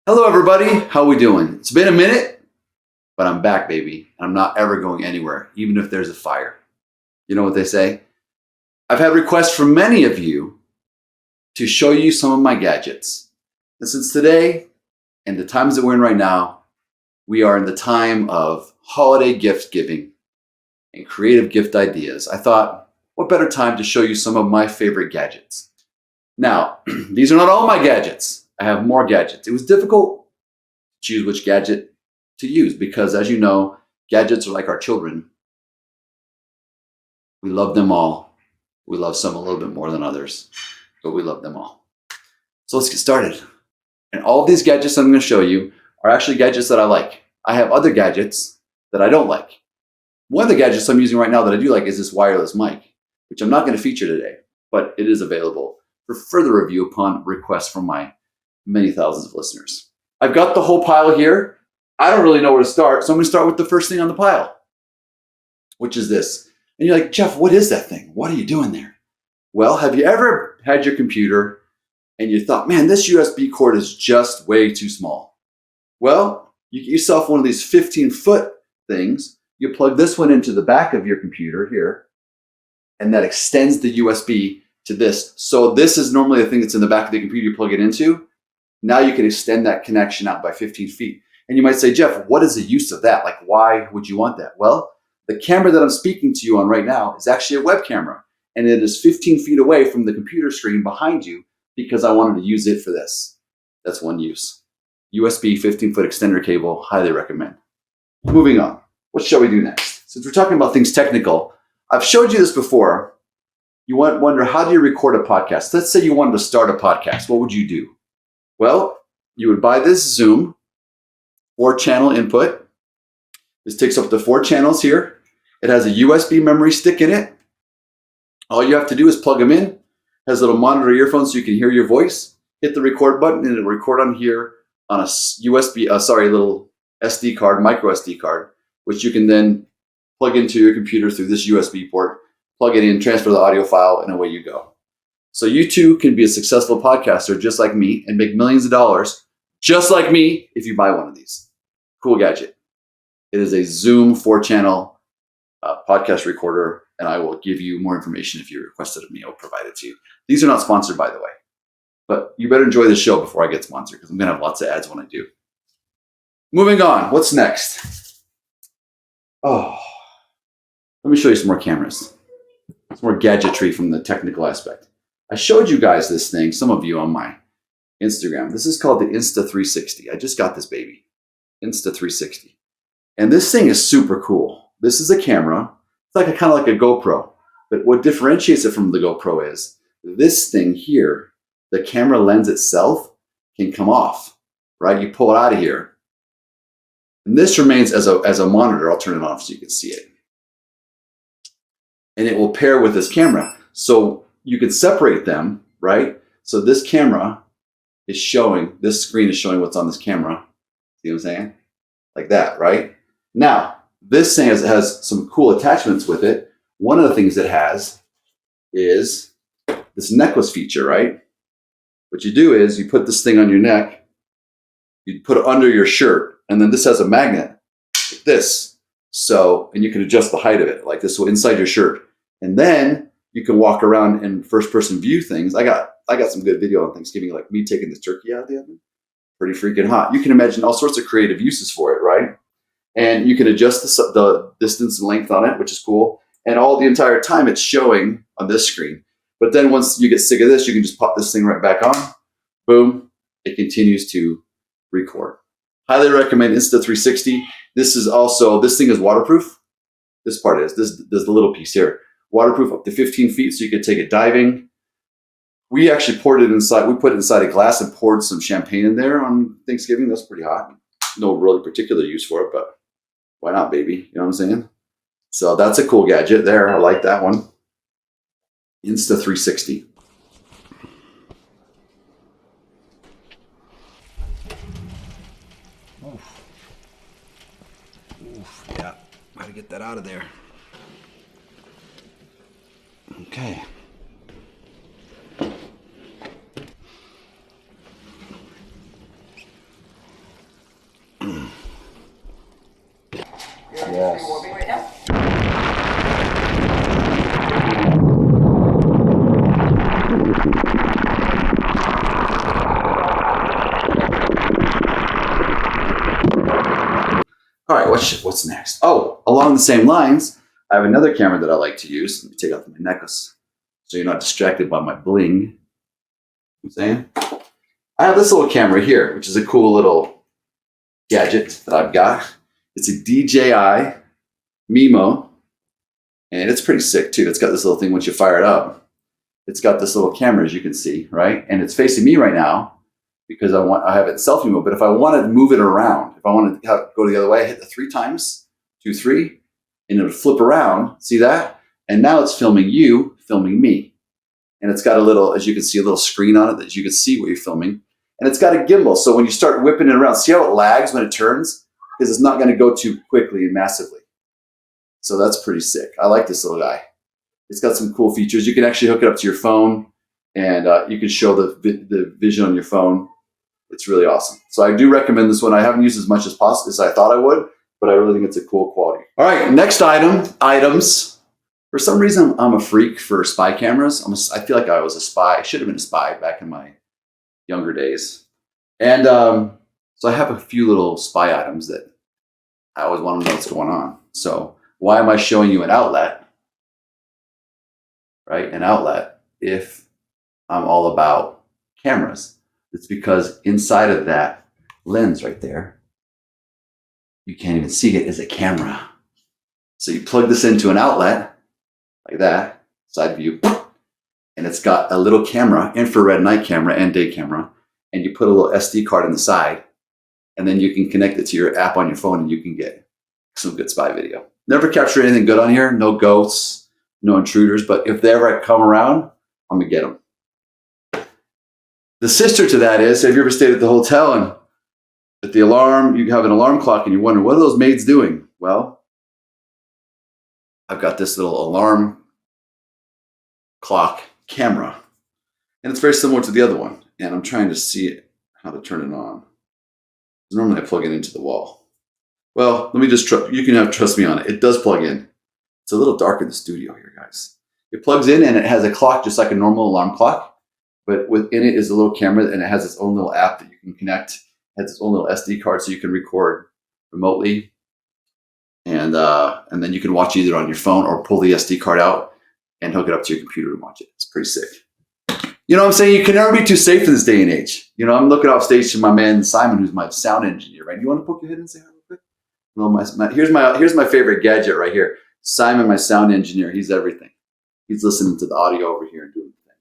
Hello everybody, how we doing? It's been a minute, but I'm back, baby. I'm not ever going anywhere, even if there's a fire. You know what they say? I've had requests from many of you to show you some of my gadgets. And since today and the times that we're in right now, we are in the time of holiday gift giving and creative gift ideas. I thought, what better time to show you some of my favorite gadgets? Now, these are not all my gadgets. I have more gadgets. It was difficult to choose which gadget to use because, as you know, gadgets are like our children. We love them all. We love some a little bit more than others, but we love them all. So let's get started. And all of these gadgets I'm going to show you are actually gadgets that I like. I have other gadgets that I don't like. One of the gadgets I'm using right now that I do like is this wireless mic, which I'm not going to feature today, but it is available for further review upon request from my many thousands of listeners. I've got the whole pile here. I don't really know where to start, so I'm going to start with the first thing on the pile, which is this. And you're like, Jeff, what is that thing? What are you doing there? Well, have you ever had your computer and you thought, man, this USB cord is just way too small? Well, you get yourself one of these 15-foot things. You plug this one into the back of your computer here, and that extends the USB to this. So this is normally the thing that's in the back of the computer you plug it into. Now you can extend that connection out by 15 feet. And you might say, Jeff, what is the use of that? Like, why would you want that? Well, the camera that I'm speaking to you on right now is actually a web camera. And it is 15 feet away from the computer screen behind you because I wanted to use it for this. That's one use. USB 15-foot extender cable, highly recommend. Moving on. What shall we do next? Since we're talking about things technical, I've showed you this before. You wonder, how do you record a podcast? Let's say you wanted to start a podcast. What would you do? Well, you would buy this Zoom 4-channel input. This takes up to 4 channels here. It has a USB memory stick in it. All you have to do is plug them in. It has a little monitor earphones so you can hear your voice. Hit the record button and it'll record on here on a little SD card, micro SD card, which you can then plug into your computer through this USB port, plug it in, transfer the audio file, and away you go. So you too can be a successful podcaster just like me and make millions of dollars just like me if you buy one of these. Cool gadget. It is a Zoom 4-channel podcast recorder, and I will give you more information if you request it of me. I'll provide it to you. These are not sponsored, by the way, but you better enjoy the show before I get sponsored because I'm going to have lots of ads when I do. Moving on. What's next? Oh, let me show you some more cameras. Some more gadgetry from the technical aspect. I showed you guys this thing, some of you on my Instagram. This is called the Insta 360. I just got this baby, Insta 360. And this thing is super cool. This is a camera. It's like kind of like a GoPro. But what differentiates it from the GoPro is this thing here, the camera lens itself can come off, right? You pull it out of here. And this remains as a monitor. I'll turn it off so you can see it. And it will pair with this camera. So you can separate them, right? So this camera is showing, this screen is showing what's on this camera. See what I'm saying? Like that, right? Now, this thing has some cool attachments with it. One of the things it has is this necklace feature, right? What you do is you put this thing on your neck, you put it under your shirt, and then this has a magnet like this. So, and you can adjust the height of it like this, so inside your shirt. And then you can walk around and first-person view things. I got some good video on Thanksgiving, like me taking this turkey out of the oven. Pretty freaking hot. You can imagine all sorts of creative uses for it, right? And you can adjust the distance and length on it, which is cool. And all the entire time it's showing on this screen. But then once you get sick of this, you can just pop this thing right back on. Boom. It continues to record. Highly recommend Insta 360. This thing is waterproof. This part is. There's the little piece here. Waterproof up to 15 feet, so you could take it diving. We actually poured it inside. We put it inside a glass and poured some champagne in there on Thanksgiving. That's pretty hot. No really particular use for it, but why not, baby? You know what I'm saying? So that's a cool gadget there. I like that one. Insta 360. Oof, yeah. Gotta get that out of there. Okay. Yes. All right, what's next? Oh, along the same lines, I have another camera that I like to use. Let me take off my necklace so you're not distracted by my bling. You know what I'm saying? I have this little camera here, which is a cool little gadget that I've got. It's a DJI MIMO, and it's pretty sick too. It's got this little thing once you fire it up. It's got this little camera, as you can see, right? And it's facing me right now because I have it in selfie mode. But if I want to move it around, if I want to go the other way, I hit the 3 times, 2, 3, and it'll flip around. See that? And now it's filming you, filming me. And it's got a little, as you can see, a little screen on it that you can see what you're filming. And it's got a gimbal. So when you start whipping it around, see how it lags when it turns? Because it's not going to go too quickly and massively. So that's pretty sick. I like this little guy. It's got some cool features. You can actually hook it up to your phone, and you can show the vision on your phone. It's really awesome. So I do recommend this one. I haven't used as much as possible as I thought I would, but I really think it's a cool quality. All right, next items. For some reason, I'm a freak for spy cameras. I feel like I was a spy. I should have been a spy back in my younger days. And so I have a few little spy items that I always want to know what's going on. So why am I showing you an outlet, right? An outlet, if I'm all about cameras. It's because inside of that lens right there, you can't even see it, is a camera. So you plug this into an outlet like that, side view, and it's got a little camera, infrared night camera and day camera, and you put a little SD card on the side, and then you can connect it to your app on your phone and you can get some good spy video. Never capture anything good on here, no ghosts, no intruders, but if they ever come around, I'm gonna get them. The sister to that is, have you ever stayed at the hotel and at the alarm, you have an alarm clock and you wonder, what are those maids doing? Well, I've got this little alarm clock camera, and it's very similar to the other one. And I'm trying to see how to turn it on. Normally I plug it into the wall. Well, let me just you can trust me on it. It does plug in. It's a little dark in the studio here, guys. It plugs in and it has a clock just like a normal alarm clock. But within it is a little camera, and it has its own little app that you can connect. It has its own little SD card so you can record remotely. And then you can watch either on your phone or pull the SD card out and hook it up to your computer and watch it. It's pretty sick. You know what I'm saying? You can never be too safe in this day and age. You know, I'm looking off stage to my man Simon, who's my sound engineer, right? You want to poke your head and say hi real quick? Well, here's my favorite gadget right here. Simon, my sound engineer, he's everything. He's listening to the audio over here and doing the thing.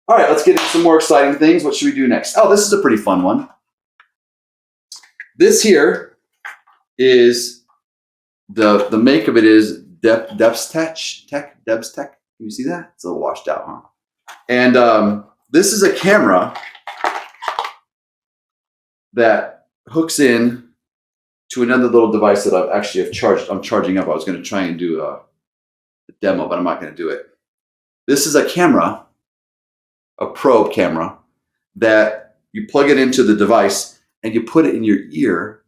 All right, let's get into some more exciting things. What should we do next? Oh, this is a pretty fun one. This here is the make of it is Debs Tech. Can you see that? It's a little washed out, huh? And this is a camera that hooks in to another little device that I'm charging up. I was going to try and do a demo, but I'm not going to do it. This is a camera, a probe camera, that you plug it into the device and you put it in your ear,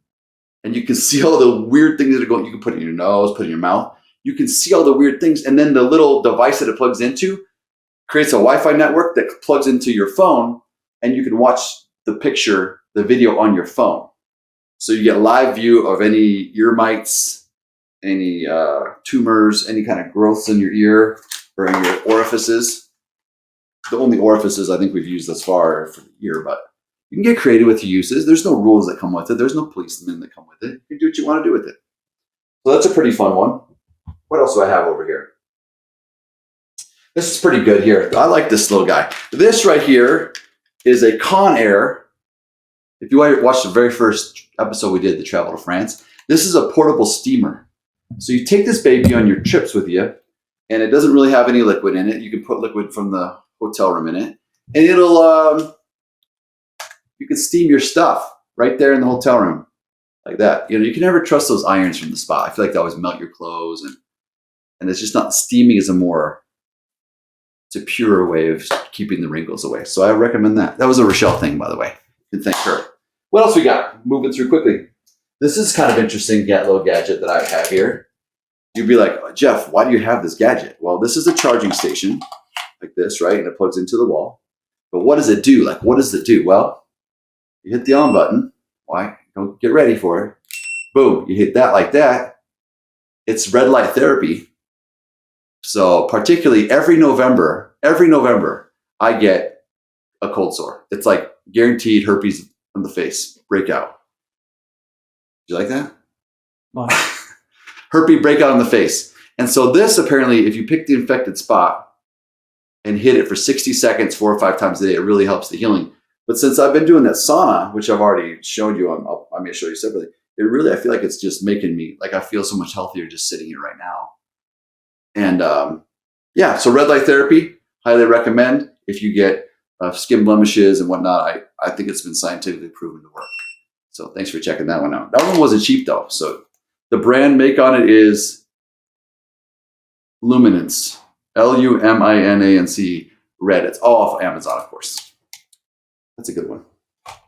and you can see all the weird things that are going. You can put it in your nose, put it in your mouth. You can see all the weird things, and then the little device that it plugs into creates a Wi-Fi network that plugs into your phone, and you can watch the video on your phone. So you get live view of any ear mites, any tumors, any kind of growths in your ear or in your orifices. The only orifices I think we've used thus far for the ear, but you can get creative with your uses. There's no rules that come with it. There's no policemen that come with it. You can do what you want to do with it. So that's a pretty fun one. What else do I have over here? This is pretty good here. I like this little guy. This right here is a Conair. If you watched the very first episode we did, the Travel to France, this is a portable steamer. So you take this baby on your trips with you, and it doesn't really have any liquid in it. You can put liquid from the hotel room in it, and it'll, you can steam your stuff right there in the hotel room like that. You know, you can never trust those irons from the spa. I feel like they always melt your clothes, and it's just not, steaming is it's a purer way of keeping the wrinkles away. So I recommend that. That was a Rochelle thing, by the way. You can thank her. What else we got? Moving through quickly. This is kind of interesting little gadget that I have here. You'd be like, Jeff, why do you have this gadget? Well, this is a charging station like this, right? And it plugs into the wall. But what does it do? Like, what does it do? Well, you hit the on button. Why? Don't get ready for it. Boom, you hit that like that. It's red light therapy. So particularly every November, I get a cold sore. It's like guaranteed herpes on the face, breakout. Do you like that? Wow. Herpes breakout on the face. And so this apparently, if you pick the infected spot and hit it for 60 seconds, 4 or 5 times a day, it really helps the healing. But since I've been doing that sauna, which I've already shown you, I may show you separately, I feel like it's just making me, like I feel so much healthier just sitting here right now. And yeah, so red light therapy, highly recommend if you get skin blemishes and whatnot. I think it's been scientifically proven to work. So thanks for checking that one out. That one wasn't cheap though. So the brand make on it is Luminance, Luminance, red. It's all off Amazon, of course. That's a good one.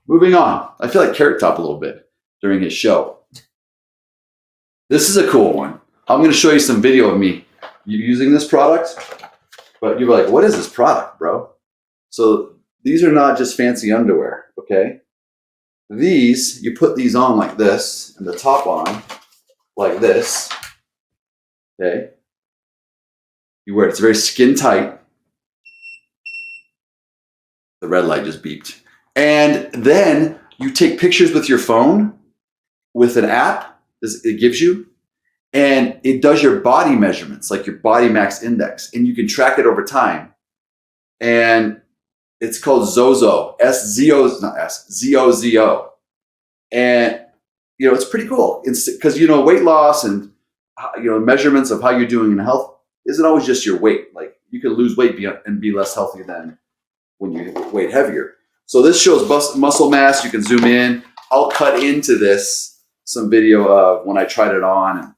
Moving on. I feel like Carrot Top a little bit during his show. This is a cool one. I'm going to show you some video of me using this product, but you're like, what is this product, bro? So these are not just fancy underwear, okay? These, you put these on like this, and the top on like this, okay? You wear it, it's very skin tight. The red light just beeped. And then you take pictures with your phone with an app it gives you, and it does your body measurements, like your body mass index, and you can track it over time. And it's called Zozo, Z-O-Z-O. And, you know, it's pretty cool. It's because, you know, weight loss and, you know, measurements of how you're doing in health isn't always just your weight. Like you can lose weight and be less healthy than when you weight heavier. So this shows muscle mass. You can zoom in. I'll cut into this some video of when I tried it on, and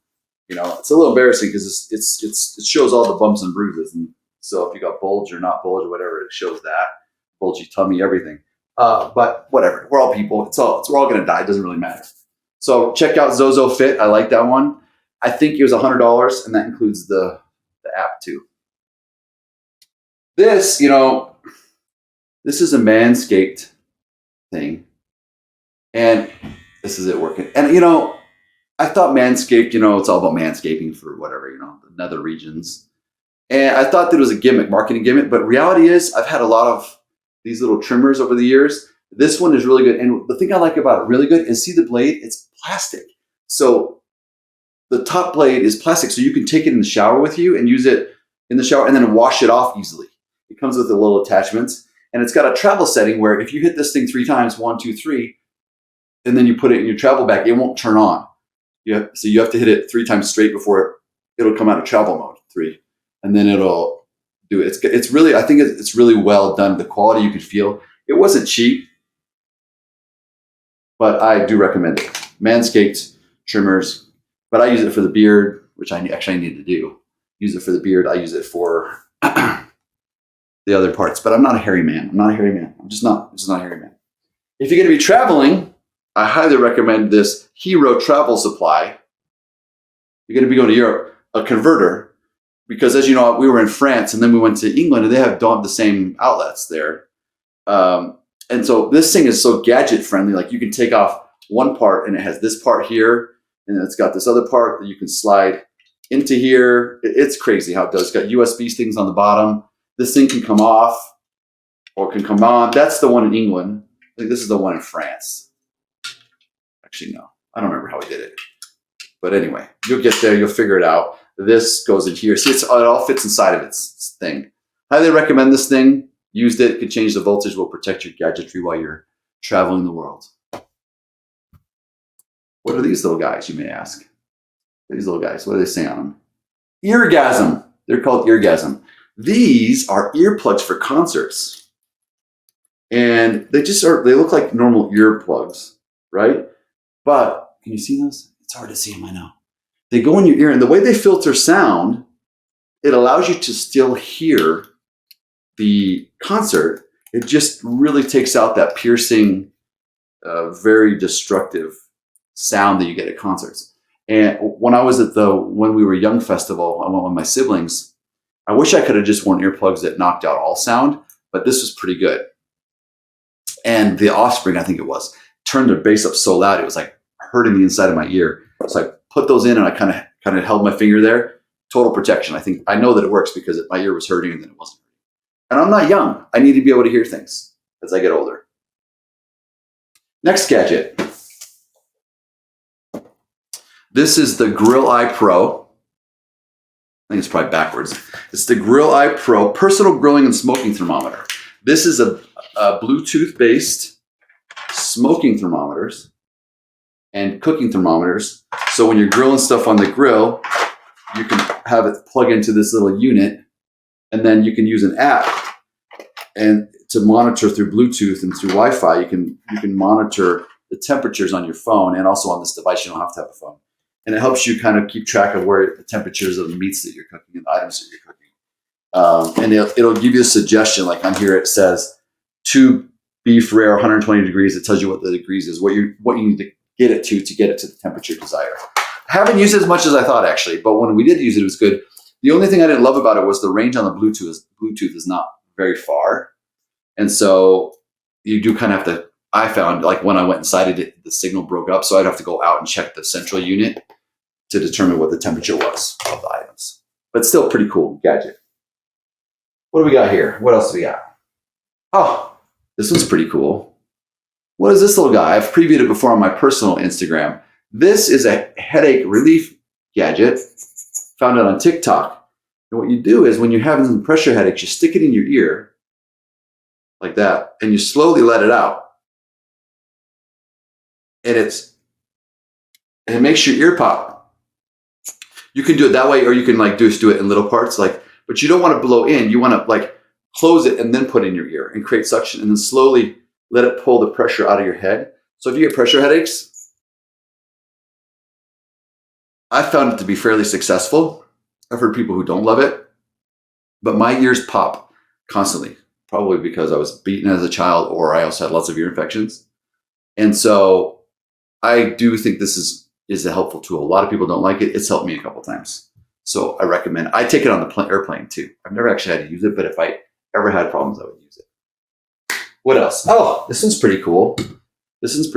you know it's a little embarrassing because it shows all the bumps and bruises, and so if you got bulge or not bulge or whatever, it shows that bulgy tummy, everything. But whatever, we're all people. We're all gonna die. It doesn't really matter. So check out Zozo Fit. I like that one. I think it was $100, and that includes the app too. This, you know, this is a Manscaped thing, and this is it working. And, you know, I thought Manscaped, you know, it's all about manscaping for whatever, you know, the nether regions. And I thought that it was a gimmick, marketing gimmick. But reality is I've had a lot of these little trimmers over the years. This one is really good. And the thing I like about it really good is see the blade? It's plastic. So the top blade is plastic. So you can take it in the shower with you and use it in the shower and then wash it off easily. It comes with the little attachments. And it's got a travel setting where if you hit this thing 3 times, 1, 2, 3, and then you put it in your travel bag, it won't turn on. So you have to hit it 3 times straight before it'll come out of travel mode, 3. And then it'll do it. It's really, I think it's really well done. The quality you can feel. It wasn't cheap, but I do recommend it. Manscaped trimmers, but I use it for the beard, which I actually need to do. Use it for the beard. I use it for the other parts, but I'm not a hairy man. I'm just not a hairy man. If you're going to be traveling, I highly recommend this Hero travel supply. You're going to be going to Europe, a converter, because as you know, we were in France and then we went to England and they have the same outlets there. And so this thing is so gadget friendly. Like you can take off one part and it has this part here, and it's got this other part that you can slide into here. It's crazy how it does. It's got USB things on the bottom. This thing can come off or can come on. That's the one in England. I think this is the one in France. Actually, no. I don't remember how we did it. But anyway, you'll get there. You'll figure it out. This goes in here. See, it all fits inside of its thing. Highly recommend this thing. Used it. Can change the voltage. Will protect your gadgetry while you're traveling the world. What are these little guys, you may ask? These little guys. What do they say on them? Eargasm. They're called Eargasm. These are earplugs for concerts. And they look like normal earplugs, right? But can you see those? It's hard to see them, I know. They go in your ear, and the way they filter sound, it allows you to still hear the concert. It just really takes out that piercing, very destructive sound that you get at concerts. And when I was at the When We Were Young festival, I went with my siblings. I wish I could have just worn earplugs that knocked out all sound, but this was pretty good. And the Offspring, I think it was, turned their bass up so loud it was like hurting the inside of my ear. So I put those in and I kind of held my finger there. Total protection. I know that it works because my ear was hurting and then it wasn't. And I'm not young. I need to be able to hear things as I get older. Next gadget. This is the Grill Eye Pro. I think it's probably backwards. It's the Grill Eye Pro Personal Grilling and Smoking Thermometer. This is a Bluetooth-based smoking thermometers and cooking thermometers. So when you're grilling stuff on the grill, you can have it plug into this little unit, and then you can use an app and to monitor through Bluetooth and through Wi-Fi. You can monitor the temperatures on your phone, and also on this device. You don't have to have a phone, and it helps you kind of keep track of where the temperatures of the meats that you're cooking and the items that you're cooking. And it'll give you a suggestion. Like on here, it says 2 beef rare, 120 degrees. It tells you what the degrees is, what you need to get it to get it to the temperature desired. I haven't used it as much as I thought, actually, but when we did use it, it was good. The only thing I didn't love about it was the range on the Bluetooth is not very far. And so you do kind of have to, I found, like when I went inside it, the signal broke up. So I'd have to go out and check the central unit to determine what the temperature was of the items. But still pretty cool gadget. What do we got here? What else do we got? Oh, this one's pretty cool. What is this little guy? I've previewed it before on my personal Instagram. This is a headache relief gadget. Found it on TikTok. And what you do is when you're having some pressure headaches, you stick it in your ear like that, and you slowly let it out. And it makes your ear pop. You can do it that way, or you can like just do it in little parts, but you don't want to blow in. You want to like close it and then put it in your ear and create suction, and then slowly let it pull the pressure out of your head. So if you get pressure headaches, I found it to be fairly successful. I've heard people who don't love it, but my ears pop constantly, probably because I was beaten as a child, or I also had lots of ear infections. And so I do think this is a helpful tool. A lot of people don't like it. It's helped me a couple times. So I recommend it. I take it on the airplane too. I've never actually had to use it, but if I ever had problems, I would use it. What else? Oh, this one's pretty cool. This is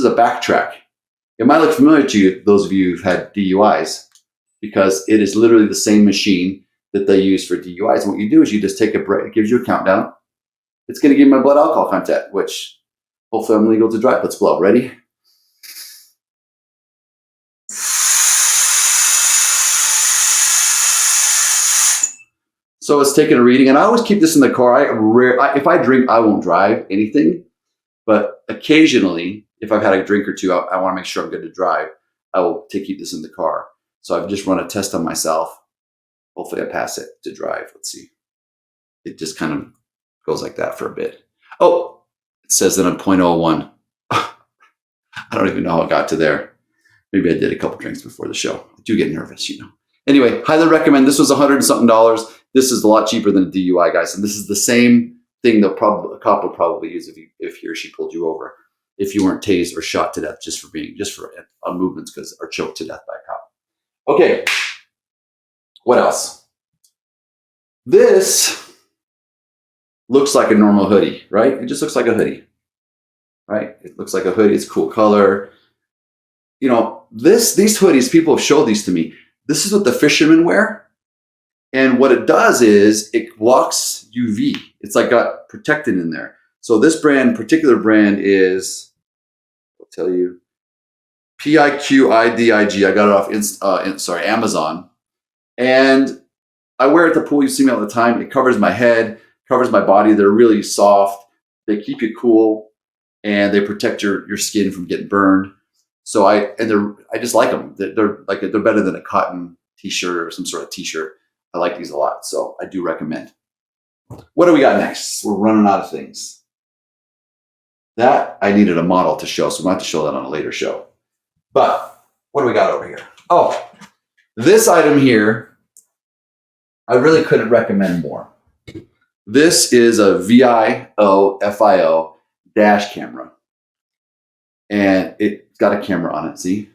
a Backtrack. It might look familiar to you, those of you who've had DUIs, because it is literally the same machine that they use for DUIs. And what you do is you just take a break. It gives you a countdown. It's going to give my blood alcohol content, which hopefully I'm legal to drive. Let's blow. Ready? So it's taking a reading, and I always keep this in the car. If I drink, I won't drive anything, but occasionally, if I've had a drink or two, I want to make sure I'm good to drive. I will keep this in the car. So I've just run a test on myself. Hopefully I pass it to drive. Let's see. It just kind of goes like that for a bit. Oh, it says that I'm 0.01. I don't even know how it got to there. Maybe I did a couple drinks before the show. I do get nervous, you know. Anyway, highly recommend. This was $100 and something. This is a lot cheaper than a DUI, guys. And this is the same thing that a cop would probably use if he or she pulled you over, if you weren't tased or shot to death just for movements or choked to death by a cop. Okay, what else? This looks like a normal hoodie, right? It just looks like a hoodie, right? It looks like a hoodie. It's a cool color. You know, these hoodies, people have showed these to me. This is what the fishermen wear. And what it does is it blocks UV. It's like got protected in there. So this particular brand is, I'll tell you, PIQIDIG. I got it off Amazon. And I wear it at the pool. You see me all the time. It covers my head, covers my body. They're really soft. They keep you cool, and they protect your skin from getting burned. So I just like them. They're better than a cotton t-shirt or some sort of t-shirt. I like these a lot, so I do recommend. What do we got next? We're running out of things. That I needed a model to show, so I'm going to have to show that on a later show. But what do we got over here? Oh, this item here, I really couldn't recommend more. This is a Viofio dash camera. and it's got a camera on it, see?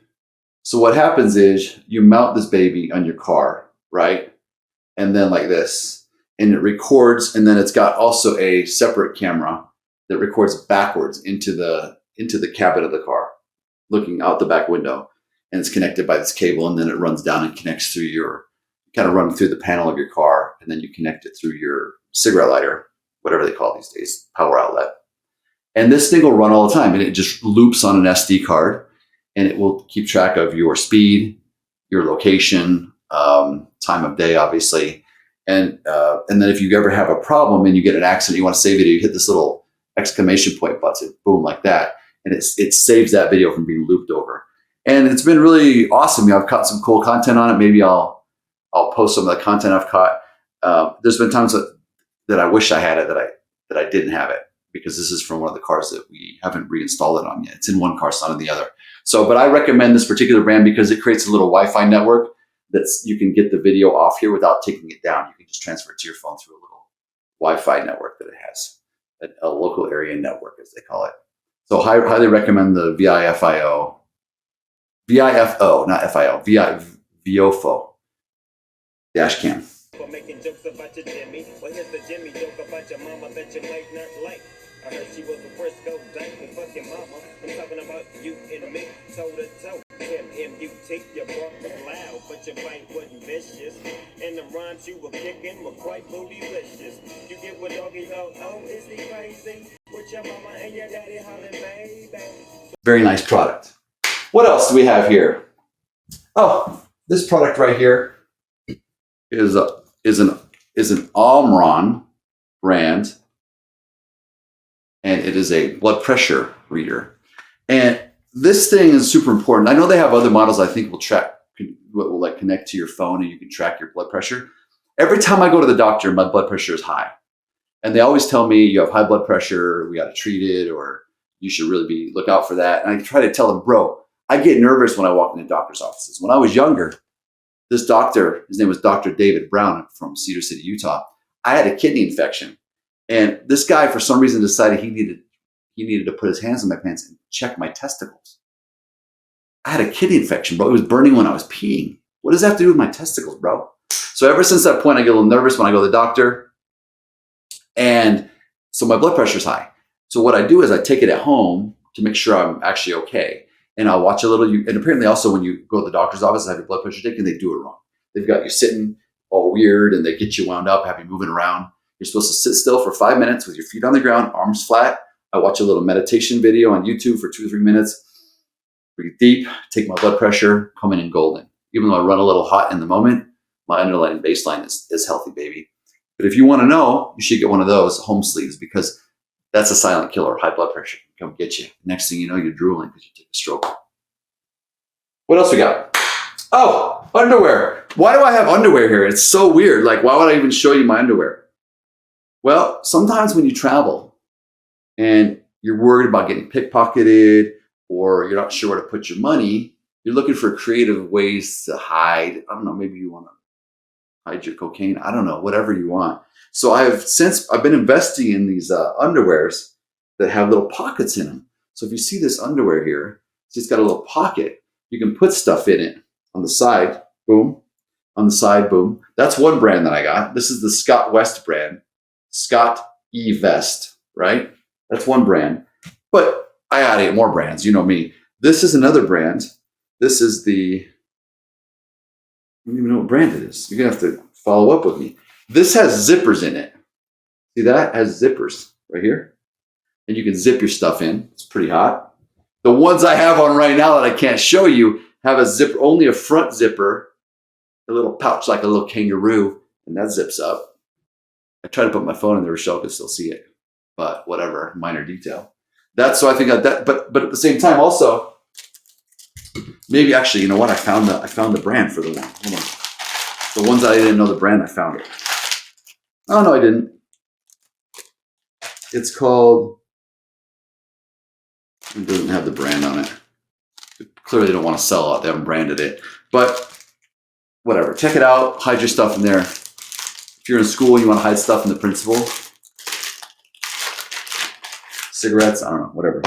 So what happens is you mount this baby on your car, right? And then like this, and it records, and then it's got also a separate camera that records backwards into the cabin of the car, looking out the back window. And it's connected by this cable, and then it runs down and connects through run through the panel of your car, and then you connect it through your cigarette lighter, whatever they call it these days, power outlet. And this thing will run all the time, and it just loops on an SD card, and it will keep track of your speed, your location, time of day, obviously. And then if you ever have a problem and you get an accident, you want to save video, you hit this little exclamation point button, boom, like that. And it saves that video from being looped over. And it's been really awesome. I've caught some cool content on it. Maybe I'll post some of the content I've caught. There's been times that I wish I had it that I didn't have it, because this is from one of the cars that we haven't reinstalled it on yet. It's in one car, it's not in the other. So, but I recommend this particular brand because it creates a little Wi-Fi network you can get the video off here without taking it down. You can just transfer it to your phone through a little Wi-Fi network that it has, a local area network, as they call it. So highly recommend the Viofio, not FIO, Viofio dash cam. Making jokes about your Jimmy. Well, here's the Jimmy joke about your mama that you might not like. I heard she was the first go dyke and fucking mama. I'm talking about you and me, toe to toe. M-M-U-T, your bark was loud, but your bite wasn't vicious. And the rhymes you were kicking were quite bootylicious. You get what doggy ho, oh, is he crazy? With your mama and your daddy hollering, baby. Very nice product. What else do we have here? Oh, this product right here is an Omron brand, and it is a blood pressure reader. And this thing is super important. I know they have other models I think will like connect to your phone and you can track your blood pressure. Every time I go to the doctor, my blood pressure is high. And they always tell me you have high blood pressure, we got to treat it, or you should really look out for that. And I try to tell them, bro, I get nervous when I walk into doctor's offices. When I was younger, this doctor, his name was Dr. David Brown from Cedar City, Utah. I had a kidney infection. And this guy, for some reason, decided he needed to put his hands in my pants and check my testicles. I had a kidney infection, bro. It was burning when I was peeing. What does that have to do with my testicles, bro? So ever since that point, I get a little nervous when I go to the doctor. And so my blood pressure's high. So what I do is I take it at home to make sure I'm actually okay. And I'll watch a little. And apparently also when you go to the doctor's office and have your blood pressure taken, they do it wrong. They've got you sitting all weird and they get you wound up, have you moving around. You're supposed to sit still for 5 minutes with your feet on the ground, arms flat. I watch a little meditation video on YouTube for 2 or 3 minutes. Breathe deep, take my blood pressure, come in golden. Even though I run a little hot in the moment, my underlying baseline is healthy, baby. But if you want to know, you should get one of those home sleeves because that's a silent killer. High blood pressure can come get you. Next thing you know, you're drooling because you took a stroke. What else we got? Oh, underwear. Why do I have underwear here? It's so weird. Like, why would I even show you my underwear? Well, sometimes when you travel and you're worried about getting pickpocketed or you're not sure where to put your money, you're looking for creative ways to hide. I don't know, maybe you want to hide your cocaine. I don't know, whatever you want. So I've been investing in these underwears that have little pockets in them. So if you see this underwear here, it's got a little pocket. You can put stuff in it on the side, boom. On the side, boom. That's one brand that I got. This is the Scott West brand. Scott E Vest, right? That's one brand. But I got 8 more brands, you know me. This is another brand. This is I don't even know what brand it is. You're gonna have to follow up with me. This has zippers in it. See that? It has zippers right here. And you can zip your stuff in. It's pretty hot. The ones I have on right now that I can't show you have a zipper, only a front zipper, a little pouch like a little kangaroo, and that zips up. I tried to put my phone in there, Rochelle could still see it, but whatever, minor detail. So I think that, but at the same time also, maybe actually, you know what? I found the brand for the one. Hold on. The ones that I didn't know the brand, I found it. Oh no, I didn't. It's called, it doesn't have the brand on it. Clearly they don't want to sell it. They haven't branded it, but whatever. Check it out. Hide your stuff in there. If you're in school and you want to hide stuff from the principal, cigarettes, I don't know, whatever.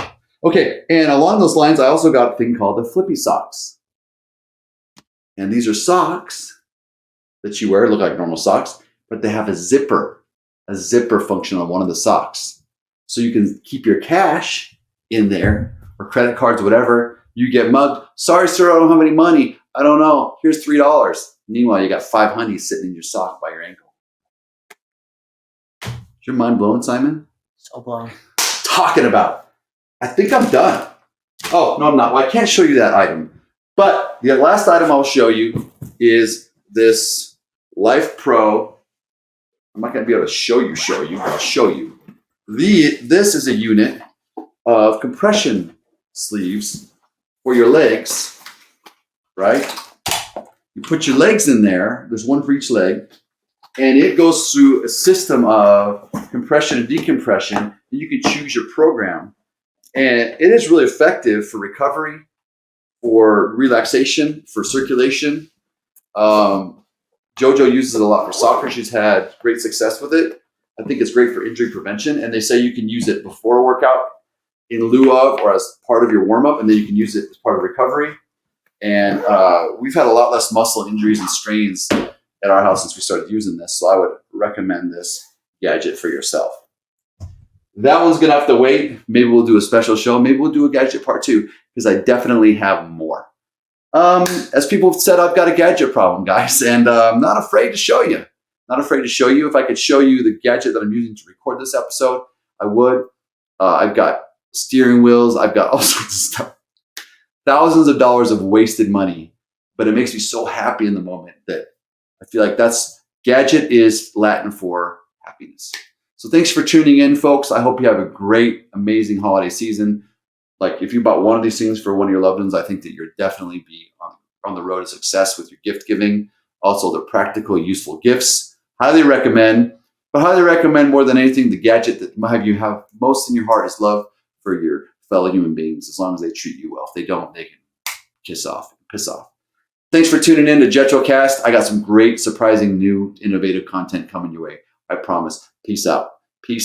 Okay, and along those lines, I also got a thing called the flippy socks. And these are socks that you wear, look like normal socks, but they have a zipper function on one of the socks. So you can keep your cash in there, or credit cards, whatever. You get mugged. Sorry, sir, I don't have any money. I don't know. Here's $3. Meanwhile, you got 5 hoodies sitting in your sock by your ankle. Is your mind blown, Simon? So blown. Talking about. I think I'm done. Oh, no, I'm not. Well, I can't show you that item. But the last item I'll show you is this Life Pro. I'm not going to be able to show you, but I'll show you. This is a unit of compression sleeves for your legs, right? You put your legs in there. There's one for each leg. And it goes through a system of compression and decompression. And you can choose your program. And it is really effective for recovery, for relaxation, for circulation. JoJo uses it a lot for soccer. She's had great success with it. I think it's great for injury prevention. And they say you can use it before a workout, in lieu of, or as part of your warm-up, and then you can use it as part of recovery. And we've had a lot less muscle injuries and strains at our house since we started using this. So I would recommend this gadget for yourself. That one's gonna have to wait. Maybe we'll do a special show. Maybe we'll do a gadget part 2, because I definitely have more. As people have said, I've got a gadget problem, guys, and I'm not afraid to show you. Not afraid to show you. If I could show you the gadget that I'm using to record this episode, I would. I've got steering wheels. I've got all sorts of stuff. Thousands of dollars of wasted money, but it makes me so happy in the moment that I feel like gadget is Latin for happiness. So thanks for tuning in, folks. I hope you have a great, amazing holiday season. Like, if you bought one of these things for one of your loved ones, I think that you'll definitely be on the road to success with your gift giving. Also, they're practical, useful gifts. Highly recommend, but highly recommend more than anything, the gadget that you have most in your heart is love for your fellow human beings, as long as they treat you well. If they don't, they can piss off. Thanks for tuning in to Jetchrocast. I got some great, surprising, new, innovative content coming your way. I promise. Peace out.